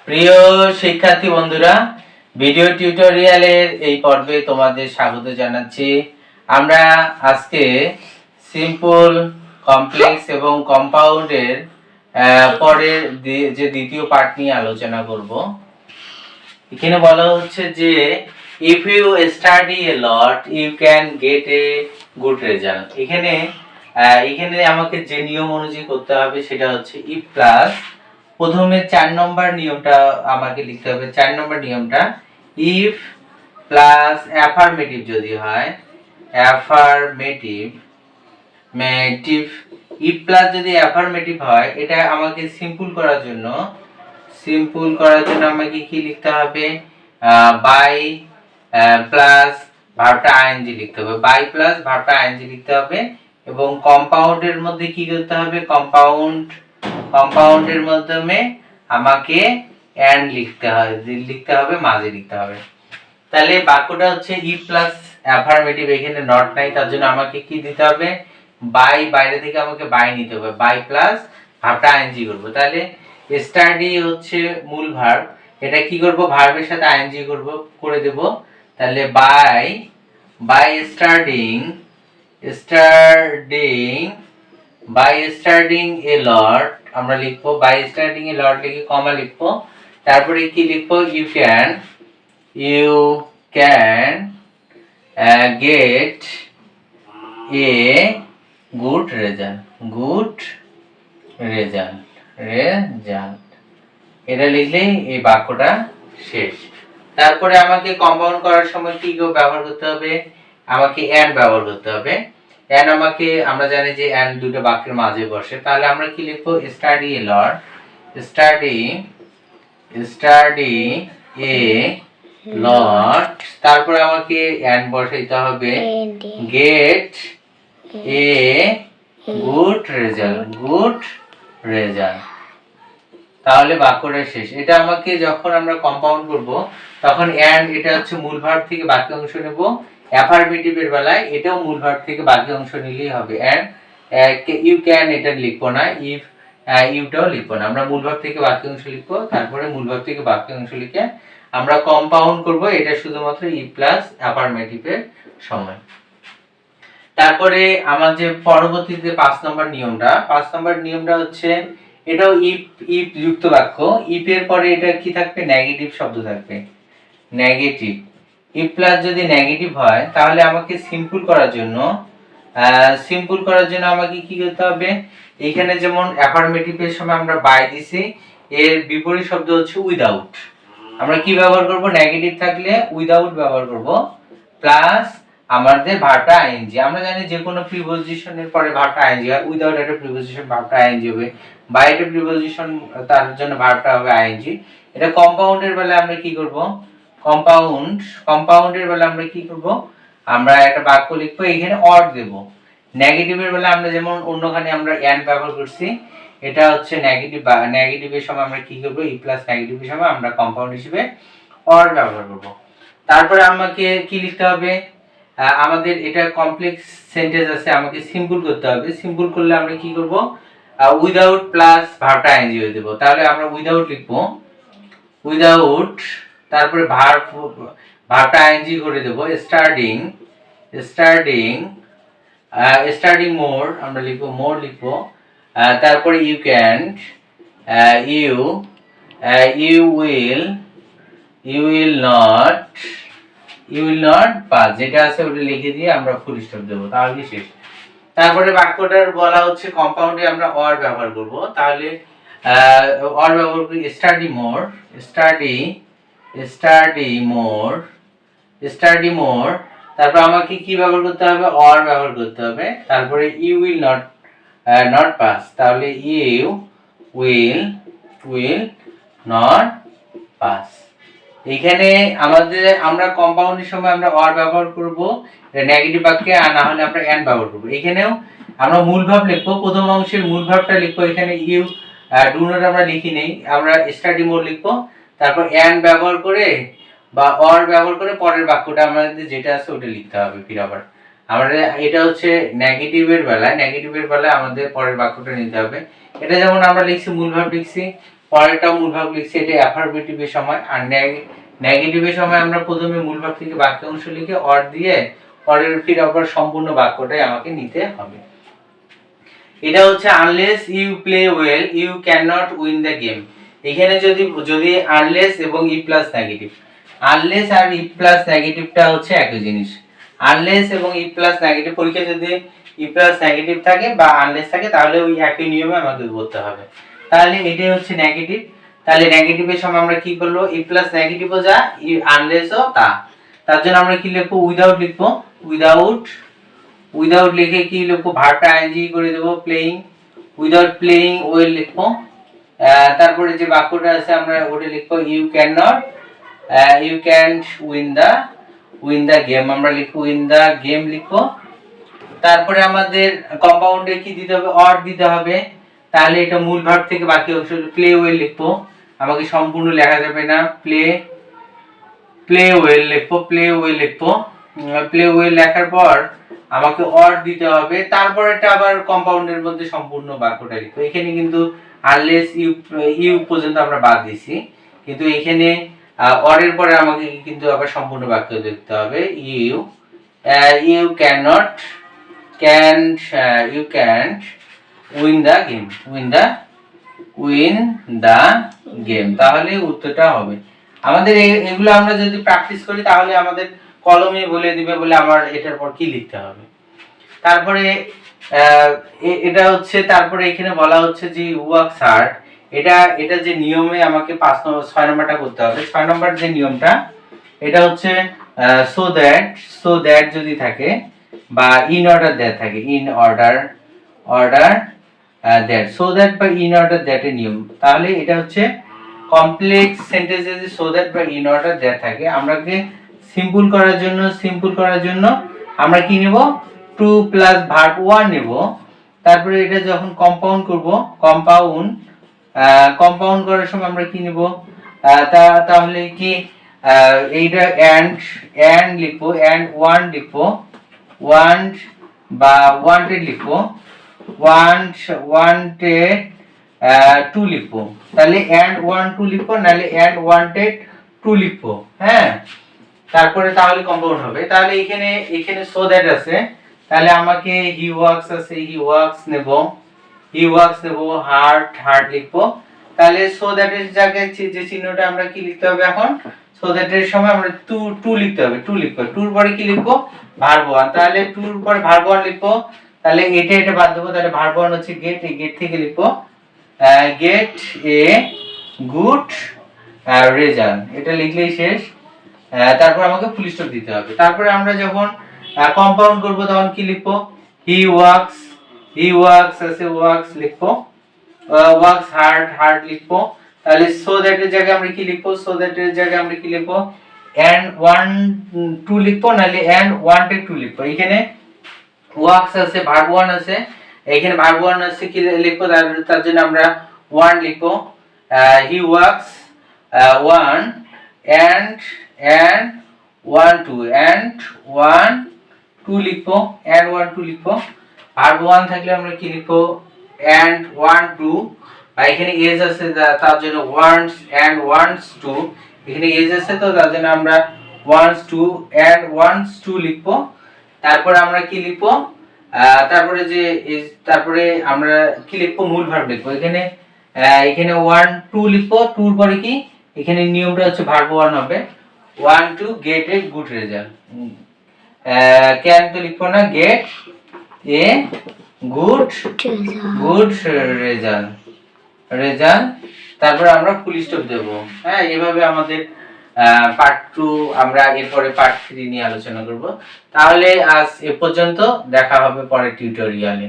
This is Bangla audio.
প্রিয় শিক্ষার্থী বন্ধুরা, ভিডিও টিউটোরিয়ালের এই পর্বে তোমাদের স্বাগত জানাচ্ছি। আমরা আজকে সিম্পল, কমপ্লেক্স এবং কম্পাউন্ডের পরের যে দ্বিতীয় পার্ট নিয়ে আলোচনা করব। এখানে বলা হচ্ছে যে if you study a lot you can get a good result। এখানে আমাকে যে নিয়ম অনুযায়ী করতে হবে সেটা হচ্ছে if প্লাস প্রথমে 4 নম্বর নিয়মটা আমাকে লিখতে হবে। 4 নম্বর নিয়মটা if প্লাস অ্যাফার্মেটিভ যদি হয়, অ্যাফার্মেটিভ if প্লাস যদি অ্যাফার্মেটিভ হয়, এটা আমাকে সিম্পল করার জন্য আমাকে কি লিখতে হবে? বাই প্লাস ভার্বটা আইএনজি লিখতে হবে। বাই প্লাস ভার্বটা আইএনজি লিখতে হবে এবং কম্পাউন্ডের মধ্যে কি করতে হবে? কম্পাউন্ডের মাধ্যমে আমাকে এন্ড লিখতে হবে, মাঝে লিখতে হবে। তাহলে বাক্যটা হচ্ছে if প্লাস অ্যাফার্মেটিভ, এখানে নট নাই, তার জন্য আমাকে কি দিতে হবে? বাই, বাইরে থেকে আমাকে বাই নিতে হবে। বাই প্লাস ভার্বটা আইএনজি করব। তাহলে স্টাডি হচ্ছে মূল ভার্ব, এটা কি করব? ভার্বের সাথে আইএনজি করে দেব। তাহলে বাই স্টাডিং এ লট আমরা লিখবো, বাই স্টাডিং এ লট লিখে কমা লিখবো। তারপরে কি লিখবো? You can get a good result. এটা লিখলেই এই বাক্যটা শেষ। তারপরে আমাকে কম্পাউন্ড করার সময় কি ব্যবহার করতে হবে? আমাকে এন্ড ব্যবহার করতে হবে। এন্ড আমরা জানি যে এন্ড দুটো বাক্যের মাঝে বসে। তাহলে আমরা কি লিখবো? স্টাডি এ লট, স্টাডি এ লট, তারপরে আমাকে এন্ড বসাইতে হবে, গেট এ গুড রেজাল্ট। তাহলে বাক্যটা শেষ। এটা আমাকে যখন আমরা কম্পাউন্ড করব তখন এন্ড, এটা হচ্ছে মূল ভার্ব থেকে বাকি অংশ নেব। অ্যাফার্মেটিভের বেলায় এটাও মূল ভার্ব থেকে বাকি অংশ নিলেই হবে। এন্ড ইউ ক্যান এটা লিখবো না, ইফ ইউটাও লিখবো না, আমরা মূল ভার্ব থেকে বাকি অংশ লিখবো। তারপরে মূল ভার্ব থেকে বাকি অংশ লিখে আমরা কম্পাউন্ড করব। এটা শুধুমাত্র ই প্লাস অ্যাফার্মেটিভের সময়। তারপরে আমার যে পরবর্তীতে 5 নম্বর নিয়মটা হচ্ছে এটাও ইফ যুক্ত বাক্য। ইফ এর পরে এটা কি থাকবে? নেগেটিভ শব্দ থাকবে, নেগেটিভ। ইফ প্লাস যদি নেগেটিভ হয় তাহলে আমাকে সিম্পল করার জন্য আমাকে কি করতে হবে? এইখানে যেমন অ্যাফার্মেটিভের সময় আমরা বাই দিছি, এর বিপরীত শব্দ হচ্ছে উইদাউট। আমরা কি ব্যবহার করব? নেগেটিভ থাকলে উইদাউট ব্যবহার করব, প্লাস আমাদের ভার্বটা আইএনজি। আমরা জানি যে কোনো প্রিপজিশনের পরে ভার্বটা আইএনজি হয়। উইদাউট একটা প্রিপজিশন ভার্বটা আইএনজি হবে, বাই একটা প্রিপজিশন তার জন্য ভার্বটা হবে আইএনজি। এটা কম্পাউন্ডের বেলায় আমরা কি করব? কম্পাউন্ডের বেলায় আমরা কি করব? আমরা একটা বাক্য লিখবো, এখানে অর দেব। নেগেটিভের বেলায় আমরা যেমন অন্যখানে আমরা এন্ড ব্যবহার করছি, এটা হচ্ছে নেগেটিভের সময় আমরা কি করব? ই প্লাস নেগেটিভের সময় আমরা কম্পাউন্ড হিসেবে অর ব্যবহার করব। তারপরে আমাকে কি লিখতে হবে? আমাদের এটা কমপ্লেক্স সেন্টেন্স আছে, আমাকে সিম্পল করতে হবে। সিম্পল করলে আমরা কি করব? উইদাউট প্লাস ভার্বটা আইএনজি হয়ে দেব। তাহলে আমরা উইদাউট লিখব, তারপরে ভার্বটা আইএনজি করে দেব। স্টাডিং মোর আমরা লিখব, মোর লিখব। তারপরে you can, you will not pass, যেটা আছে ওটা লিখে দিয়ে আমরা ফুল স্টপ দেব, তাহলে শেষ। তারপরে বাক্যটার বলা হচ্ছে কম্পাউন্ডে আমরা অর ব্যবহার করব। তাহলে অর ব্যবহার করি, স্টাডি মোর। তারপর আমাকে কি ব্যবহার করতে হবে? অর ব্যবহার করতে হবে। তারপরে ইউ উইল নট পাস, তাহলে ইউ উইল নট পাস। এখানে আমরা কম্পাউন্ডের সময় আমরা অর ব্যবহার করব নেগেটিভ বাক্যে, আর না হলে আমরা এন্ড ব্যবহার করব। এখানেও আমরা মূল ভাব লিখবো, প্রথম অংশের মূল ভাবটা লিখবো। এখানে ইউ ডু নট আমরা লিখি নেই, আমরা স্টাডি মোর লিখবো। তারপর এন্ড ব্যবহার করে বা অর ব্যবহার করে পরের বাক্যটা আমাদের যেটা আছে ওটা লিখতে হবে। ফির আবার আমাদের এটা হচ্ছে নেগেটিভের বেলায় আমাদের পরের বাক্যটা নিতে হবে। এটা যেমন আমরা লিখছি, মূল ভাব লিখছি, পরেরটা মূলভাগ লিখছি, এটা অ্যাফারমেটিভের সময়। আর নেগেটিভের সময় আমরা প্রথমে মূলভাগ থেকে বাক্য অংশ লিখে অর দিয়ে পরের ফির আবার সম্পূর্ণ বাক্যটাই আমাকে নিতে হবে। এটা হচ্ছে unless you play well you can not win the game. এখানে যদি আনলেস এবং ই প্লাস নেগেটিভ, আনলেস আর ই প্লাস নেগেটিভটা হচ্ছে একই জিনিস। আনলেস এবং ই প্লাস নেগেটিভ, পরীক্ষা যদি ই প্লাস নেগেটিভ থাকে বা আনলেস থাকে তাহলে ওই একই নিয়মে আমাকে করতে হবে। তাহলে এটাই হচ্ছে নেগেটিভ। তাহলে নেগেটিভের সময় আমরা কি করব, ই প্লাস নেগেটিভও যা, ই আনলেসও তা। তার জন্য আমরা কি লিখবো, উইদাউট লিখবো। উইদাউট লিখে কি লিখবো, ভার্বটা আইএনজি করে দেব, প্লেইং। উইদাউট প্লেইং ওয়েল লিখবো। তারপরে যে বাক্যটা আছে আমরা ওটা লিখবো, you can not you can't win the game, আমরা লিখবো উইন দা গেম লিখবো। তারপরে আমাদের কম্পাউন্ডে কি দিতে হবে, অর দিতে হবে। তাহলে এটা মূল ভার্ব থেকে বাকি অংশ প্লে ওয়েল লিখবো। আমাকে সম্পূর্ণ লেখা যাবে না, প্লে ওয়েল লিখবো। প্লে ওয়েল লেখার পর আমাকে অর দিতে হবে। তারপর এটা আবার কম্পাউন্ডের মধ্যে সম্পূর্ণ বাক্যটা লিখবো। এখানে কিন্তু আনলেস ইউ পর্যন্ত আমরা বাদ দিছি, কিন্তু এখানে অরের পরে আমাকে কিন্তু আবার সম্পূর্ণ বাক্য লিখতে হবে। You cannot win the game, তাহলে উত্তরটা হবে। আমাদের এগুলো আমরা যদি প্র্যাকটিস করি তাহলে আমাদের কলমে বলে দিবে বলে আমার এটার পর কি লিখতে হবে। তারপরে এটা হচ্ছে, তারপরে এখানে বলা হচ্ছে যে ওয়ার্কস হার্ড, এটা যে নিয়মে আমাকে 6 নম্বরটা করতে হবে। 6 নম্বর যে নিয়মটা, এটা হচ্ছে সো দ্যাট যদি থাকে বা ইন অর্ডার দ্যাট থাকে, in order that, so that বা ইন অর্ডার দ্যাট এর নিয়ম। তাহলে এটা হচ্ছে কমপ্লেক্স সেন্টেন্সে যে সো দ্যাট বা ইন অর্ডার দ্যাট থাকে, আমরাকে সিম্পল করার জন্য আমরা কি নেব, টু প্লাস ভার্ব ওয়ান নেব। তারপরে এটা যখন কম্পাউন্ড করব, কম্পাউন্ড করার সময় আমরা কি নেব, তাহলে কি এইটা এন্ড লিখবো, এন্ড ওয়ান লিখবো, ওয়ান বা ওয়ান্টেড লিখবো, ওয়ান্টেড টু লিখবো। তাহলে এন্ড ওয়ান টু লিখবো, নাহলে এন্ড ওয়ান্টেড টু লিখবো। হ্যাঁ, তারপরে তাহলে কম্পাউন্ড হবে। তাহলে এখানে সো দ্যাট আছে, তাহলে আমাকে হি ওয়ার্কস আছে, হি ওয়ার্কস নেব, হার্ট লিখবো। তাহলে সো দ্যাট এর জায়গায় যে চিহ্নটা আমরা কি লিখতে হবে এখন, সো দ্যাট এর সময় আমরা টু লিখতে হবে, টুর পরে কি লিখবো, ভার্ব ওয়ান। তাহলে টুর পরে ভার্ব ওয়ান লিখবো। তাহলে এটা বাদ দেবো। তাহলে ভার্ব ওয়ান হচ্ছে গেট, এই গেট থেকে লিখবো গেট এ গুড রেজাল্ট, এটা লিখলেই শেষ। তারপর আমাকে ফুল স্টপ দিতে হবে। তারপরে আমরা যখন কম্পাউন্ড করব তখন কি লিখবো, হি ওয়ার্কস আছে, ওয়ার্কস লিখবো, ওয়ার্কস হার্ড লিখবো। তাহলে সো দ্যাট এর জায়গায় আমরা কি লিখবো, এন্ড ওয়ান টু লিখবো, নাহলে এন্ড ওয়ান্টেড টু লিখবো। এখানে ওয়ার্কস আছে, ভার্ব ওয়ান আছে, এখানে ভার্ব ওয়ান আছে, কি লিখবো, তার জন্য আমরা ওয়ান লিখবো। He works one and one two লিখবো, ভার্ব ওয়ান থাকলে আমরা কি লিখবো, এন্ড ওয়ান টু। এখানে এজ আছে তার জন্য ওয়ান্টস এন্ড ওয়ান্টস টু, এখানে এজ আছে তো তার জন্য আমরা wants to and wants to লিখবো। তারপরে আমরা কি লিখবো, তারপরে আমরা কি লিখবো, মূল ভার্ব লিখবো। এখানে ওয়ান টু লিখবো, টুর পরে কি, এখানে নিয়মটা হচ্ছে ভার্ব ওয়ান হবে, one to get a good result. Can তো লিখবো না, গেট এ গুড রেজাল্ট। তারপরে আমরা ফুল স্টপ দেব। হ্যাঁ, এভাবে আমাদের পার্ট 2 আমরা এরপরে পার্ট 3 নিয়ে আলোচনা করব। তাহলে আজ এ পর্যন্ত, দেখা হবে পরের টিউটোরিয়ালে।